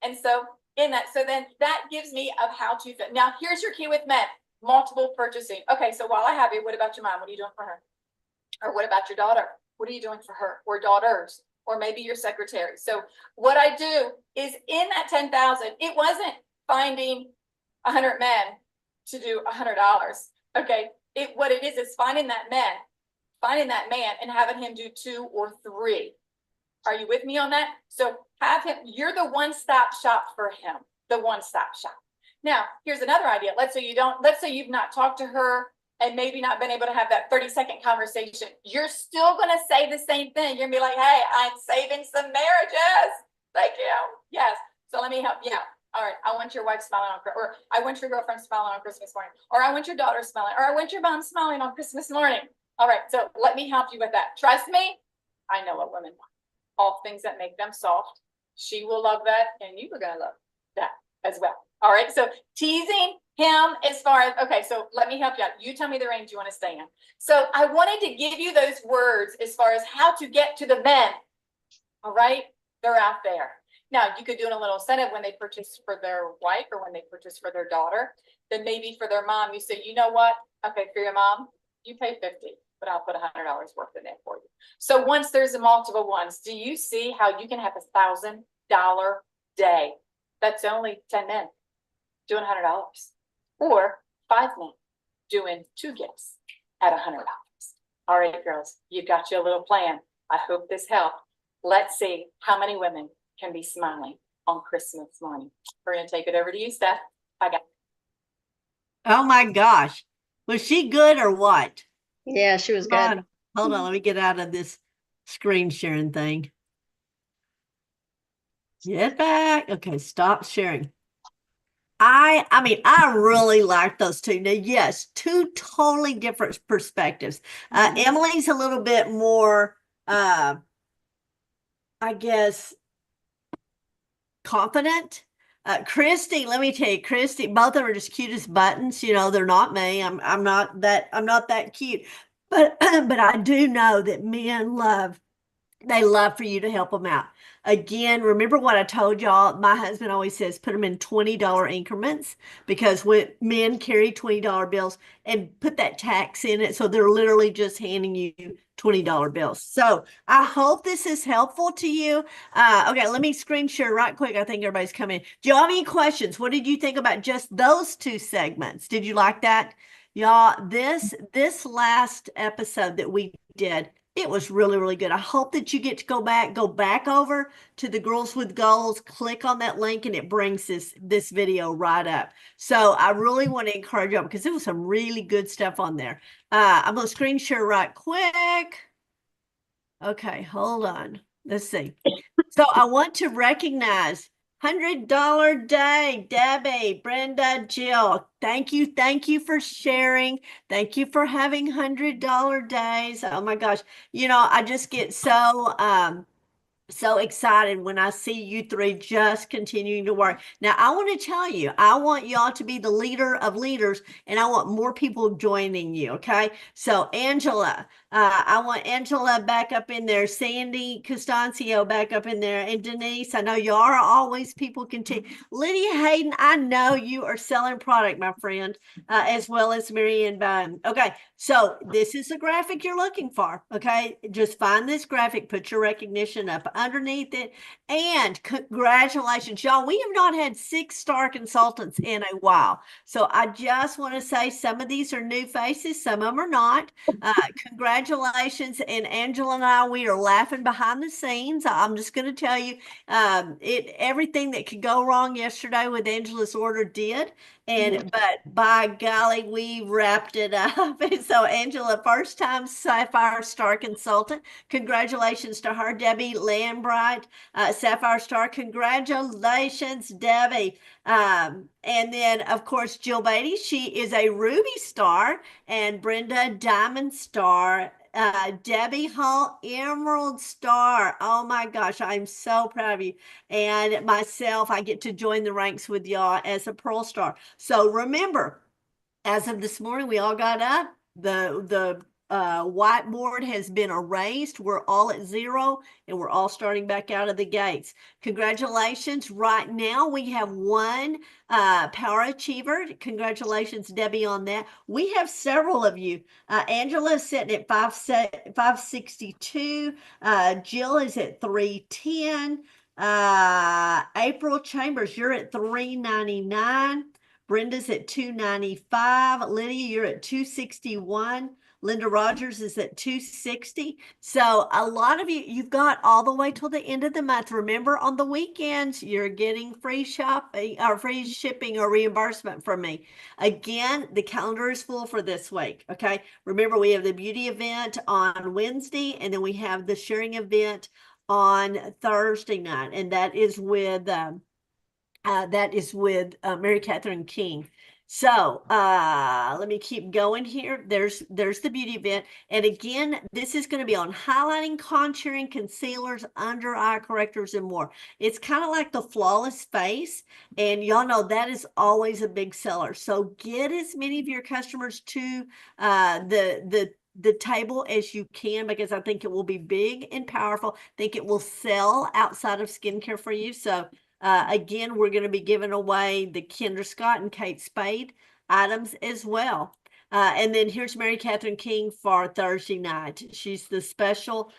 And so in that, so then that gives me of how to fit. Now here's your key with men, multiple purchasing. Okay. So while I have you, what about your mom? What are you doing for her? Or what about your daughter? What are you doing for her or daughters? Or maybe your secretary. So what I do is in that 10,000, it wasn't finding 100 men to do $100. Okay. What it is finding that man and having him do 2 or 3. Are you with me on that? So have him, you're the one-stop shop for him, the one-stop shop. Now, here's another idea. Let's say you've not talked to her and maybe not been able to have that 30-second conversation. You're still going to say the same thing. You're going to be like, hey, I'm saving some marriages. Thank you. Yes. So let me help you out. All right. I want your wife smiling or I want your girlfriend smiling on Christmas morning, or I want your daughter smiling, or I want your mom smiling on Christmas morning. All right. So let me help you with that. Trust me. I know what women want. All things that make them soft. She will love that. And you are going to love that as well. All right. So teasing him as far as, okay, so let me help you out. You tell me the range you want to stay in. So I wanted to give you those words as far as how to get to the men. All right. They're out there. Now you could do a little incentive when they purchase for their wife or when they purchase for their daughter. Then maybe for their mom, you say, you know what? Okay. For your mom, you pay $50, but I'll put $100 worth in there for you. So once there's a multiple ones, do you see how you can have $1,000 day? That's only 10 men doing $100. Or 5 men doing 2 gifts at $100. All right, girls, you've got your little plan. I hope this helped. Let's see how many women can be smiling on Christmas morning. We're going to take it over to you, Steph. I got. Oh my gosh. Was she good or what? Yeah, she was good. Hold on. Let me get out of this screen sharing thing. Get back. Okay. Stop sharing. I mean, I really like those two. Now, yes, 2 totally different perspectives. Emily's a little bit more, I guess, confident. Christy, let me tell you, Christy, both of them are just cute as buttons. They're not me. I'm not that cute. But I do know that men love They love for you to help them out. Again, remember what I told y'all? My husband always says put them in $20 increments, because when men carry $20 bills and put that tax in it, so they're literally just handing you $20 bills. So I hope this is helpful to you. Okay, let me screen share right quick. I think everybody's coming in. Do y'all have any questions? What did you think about just those two segments? Did you like that? Y'all, this last episode that we did, it was really, really good. I hope that you get to go back over to the Girls with Goals, click on that link, and it brings this video right up. So I really want to encourage you, because there was some really good stuff on there. I'm going to screen share right quick. Okay, hold on. Let's see. So I want to recognize $100 day, Debbie, Brenda, Jill. Thank you for sharing. Thank you for having $100 days. Oh my gosh. You know, I just get so excited when I see you three just continuing to work. Now, I want to tell you, I want y'all to be the leader of leaders, and I want more people joining you, okay? So, Angela, I want Angela back up in there, Sandy Costancio back up in there, and Denise, I know y'all are always people continue. Lydia Hayden, I know you are selling product, my friend, as well as Marianne Bowden. Okay, so this is the graphic you're looking for, okay? Just find this graphic, put your recognition up underneath it, and congratulations, y'all. We have not had 6-star consultants in a while. So I just want to say some of these are new faces, some of them are not. Congratulations. And Angela and I, we are laughing behind the scenes. I'm just going to tell you, everything that could go wrong yesterday with Angela's order did. But by golly, we wrapped it up. And so Angela, first time Sapphire Star consultant. Congratulations to her. Debbie Lambright, Sapphire Star. Congratulations, Debbie. And then of course, Jill Beatty, she is a Ruby Star, and Brenda Diamond Star. Debbie Hall, Emerald Star. Oh my gosh, I'm so proud of you. And myself, I get to join the ranks with y'all as a Pearl Star. So remember, as of this morning, we all got up. The whiteboard has been erased. We're all at 0, and we're all starting back out of the gates. Congratulations. Right now, we have one Power Achiever. Congratulations, Debbie, on that. We have several of you. Angela is sitting at 562. Jill is at 310. April Chambers, you're at 399. Brenda's at 295. Lydia, you're at 261. Linda Rogers is at 260. So a lot of you, you've got all the way till the end of the month. Remember, on the weekends, you're getting free shopping or free shipping or reimbursement from me. Again, the calendar is full for this week. Okay. Remember, we have the beauty event on Wednesday, and then we have the sharing event on Thursday night. And that is with Mary Catherine King. So let me keep going here. There's the beauty event. And again, this is going to be on highlighting, contouring, concealers, under eye correctors, and more. It's kind of like the flawless face. And y'all know that is always a big seller. So get as many of your customers to the table as you can, because I think it will be big and powerful. I think it will sell outside of skincare for you. So again, we're going to be giving away the Kendra Scott and Kate Spade items as well. And then here's Mary Catherine King for Thursday night. She's the special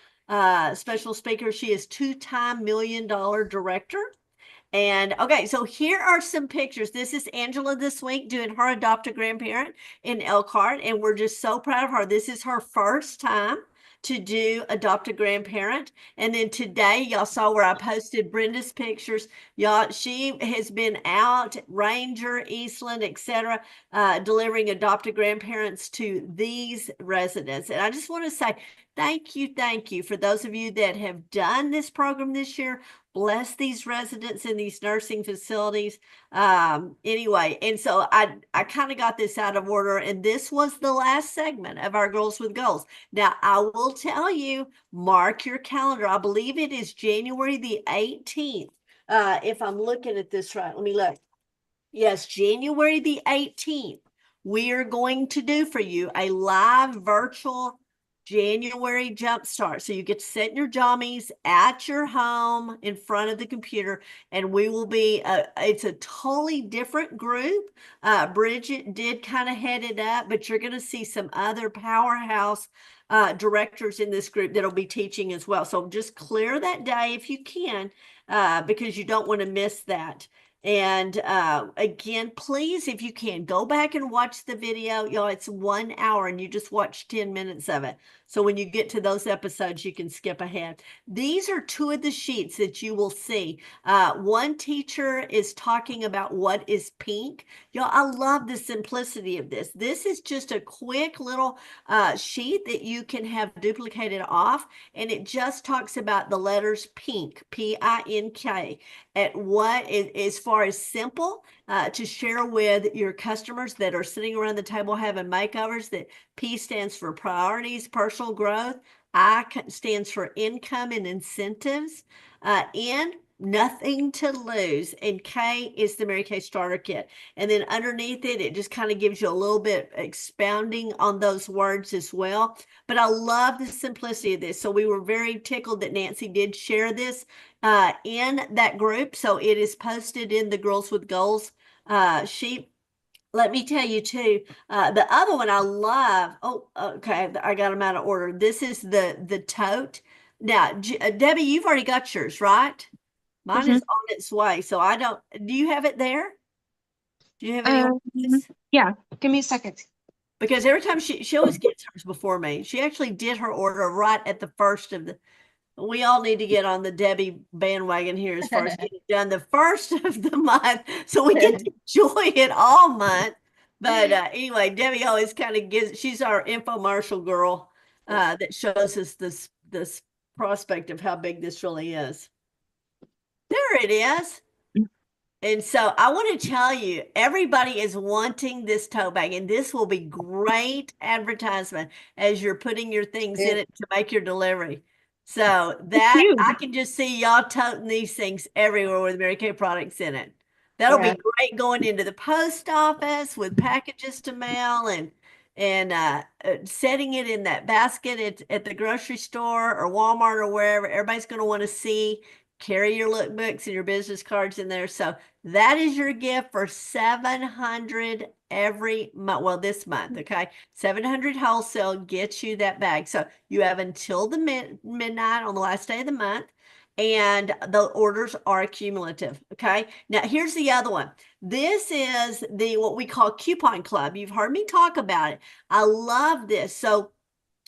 speaker. She is 2-time $1 million director. And okay, so here are some pictures. This is Angela this week doing her Adopt a Grandparent in Elkhart, and we're just so proud of her. This is her first time to do Adopt a Grandparent. And then today, y'all saw where I posted Brenda's pictures. Y'all, she has been out, Ranger, Eastland, etc., delivering Adopt a Grandparents to these residents. And I just want to say thank you for those of you that have done this program this year. Bless these residents in these nursing facilities. Anyway, and so I kind of got this out of order, and this was the last segment of our Girls with Goals. Now, I will tell you, mark your calendar. I believe it is January the 18th. If I'm looking at this right, let me look. Yes, January the 18th. We are going to do for you a live virtual January Jumpstart. So you get to sit in your jammies at your home in front of the computer, and we will be, it's a totally different group. Bridget did kind of head it up, but you're going to see some other powerhouse directors in this group that'll be teaching as well. So just clear that day if you can, because you don't want to miss that. And again, please, if you can, go back and watch the video. Y'all, it's 1 hour and you just watch 10 minutes of it. So when you get to those episodes, you can skip ahead. These are two of the sheets that you will see. One teacher is talking about what is pink. Y'all, I love the simplicity of this. This is just a quick little sheet that you can have duplicated off, and it just talks about the letters pink, P-I-N-K, at what is, as far as simple to share with your customers that are sitting around the table having makeovers, that P stands for priorities, personal growth. I stands for income and incentives. N, nothing to lose. And K is the Mary Kay Starter Kit. And then underneath it, it just kind of gives you a little bit expounding on those words as well. But I love the simplicity of this. So we were very tickled that Nancy did share this in that group. So it is posted in the Girls with Goals sheet. Let me tell you too, the other one I love. Oh, okay, I got them out of order. This is the tote. Now, Debbie, you've already got yours, right? Mine is on its way, so I don't. Do you have it there? Do you have any? Yeah, give me a second. Because every time she always gets hers before me. She actually did her order right at the first of the. We all need to get on the Debbie bandwagon here as far as getting done the first of the month, so we get to enjoy it all month. But anyway, Debbie always kind of gives, she's our infomercial girl that shows us this prospect of how big this really is. There it is. And so I want to tell you, everybody is wanting this tote bag, and this will be great advertisement as you're putting your things in it to make your delivery. So that I can just see y'all toting these things everywhere with Mary Kay products in it. That'll be great going into the post office with packages to mail, and setting it in that basket at the grocery store or Walmart or wherever. Everybody's going to want to see. Carry your lookbooks and your business cards in there. So that is your gift for $700 every month. Well, this month, okay? $700 wholesale gets you that bag. So you have until the midnight on the last day of the month, and the orders are cumulative, okay? Now, here's the other one. This is what we call Coupon Club. You've heard me talk about it. I love this. So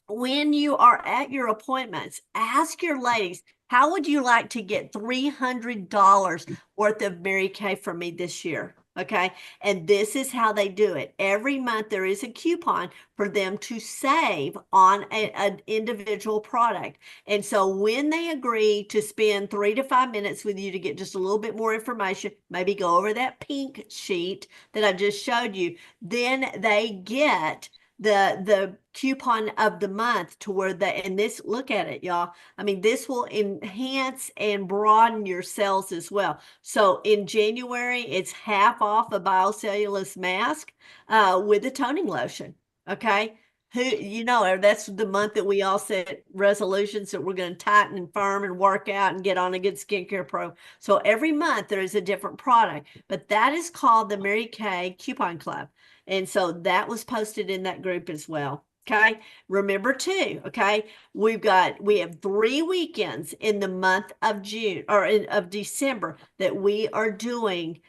when you are at your appointments, ask your ladies, how would you like to get $300 worth of Mary Kay from me this year? Okay. And this is how they do it. Every month there is a coupon for them to save on an individual product. And so when they agree to spend 3 to 5 minutes with you to get just a little bit more information, maybe go over that pink sheet that I just showed you, then they get the coupon of the month to where and this, look at it, y'all. I mean, this will enhance and broaden your sales as well. So in January, it's half off a biocellulose mask with a toning lotion. Okay. That's the month that we all set resolutions that we're going to tighten and firm and work out and get on a good skincare pro. So every month there is a different product, but that is called the Mary Kay Coupon Club. And so that was posted in that group as well. Okay. Remember too, okay, we have 3 weekends in the month of June or of December that we are doing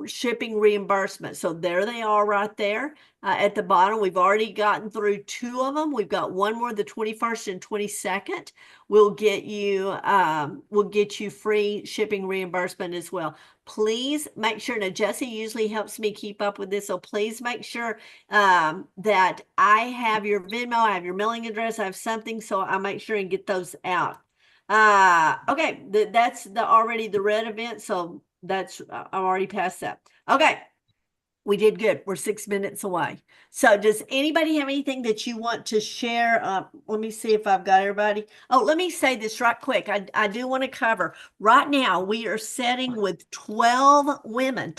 shipping reimbursement. So there they are right there at the bottom. We've already gotten through 2 of them. We've got one more, the 21st and 22nd. We'll get you free shipping reimbursement as well. Please make sure, now Jesse usually helps me keep up with this, so please make sure that I have your Venmo, I have your mailing address, I have something, so I make sure and get those out. Okay, that's already the red event, so that's I'm already past that. Okay, We did good. We're 6 minutes away. So does anybody have anything that you want to share? Let me see if I've got everybody. Oh, let me say this right quick. I do want to cover right now. We are setting with 12 women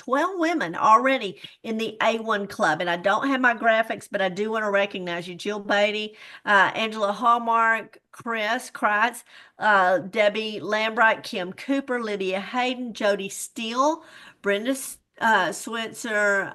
already in the A1 club. And I don't have my graphics, but I do want to recognize you. Jill Beatty, Angela Hallmark, Chris Kreitz, Debbie Lambright, Kim Cooper, Lydia Hayden, Jody Steele, Brenda Switzer,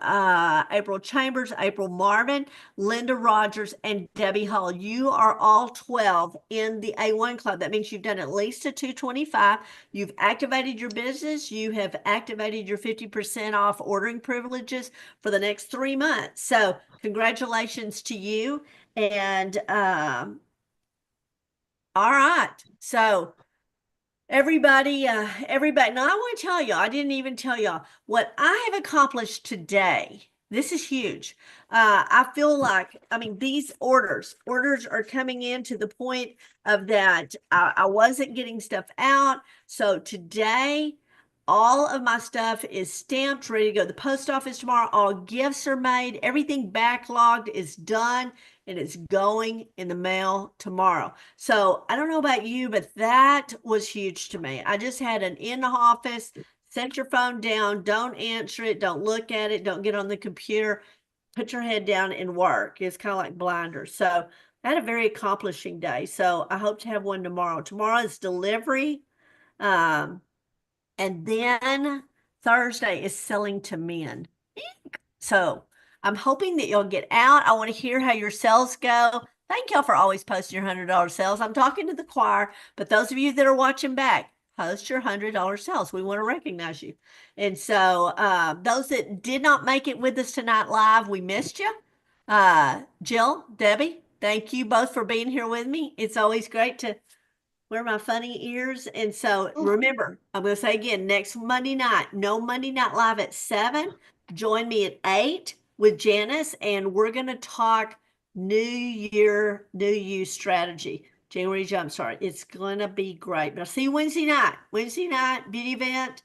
April Chambers, April Marvin, Linda Rogers, and Debbie Hall. You are all 12 in the A1 club. That means you've done at least a 225. You've activated your business. You have activated your 50% off ordering privileges for the next 3 months. So congratulations to you. And all right. So everybody, now I want to tell y'all, I didn't even tell y'all what I have accomplished today. This is huge. I feel like, I mean, these orders are coming in to the point of that I wasn't getting stuff out. So today, all of my stuff is stamped, ready to go to the post office tomorrow. All gifts are made. Everything backlogged is done, and it's going in the mail tomorrow. So I don't know about you, but that was huge to me. I just had an in office, set your phone down, don't answer it, don't look at it, don't get on the computer, put your head down and work. It's kind of like blinders. So I had a very accomplishing day. So I hope to have one tomorrow. Tomorrow is delivery. And then Thursday is selling to men. So I'm hoping that you'll get out. I want to hear how your sales go. Thank y'all for always posting your $100 sales. I'm talking to the choir, but those of you that are watching back, post your $100 sales. We want to recognize you. And so those that did not make it with us tonight live, we missed you. Jill, Debbie, thank you both for being here with me. It's always great to wear my funny ears. And so remember, I'm going to say again, next Monday night, no Monday Night Live at 7. Join me at 8 with Janice, and we're going to talk New Year, New You strategy. January Jumpstart. It's going to be great. But I'll see you Wednesday night. Wednesday night, beauty event,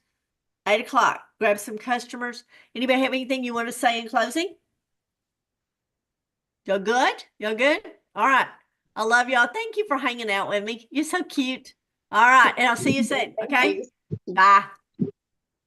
8 o'clock. Grab some customers. Anybody have anything you want to say in closing? Y'all good? Y'all good? All right. I love y'all. Thank you for hanging out with me. You're so cute. All right. And I'll see you soon. Okay? Bye.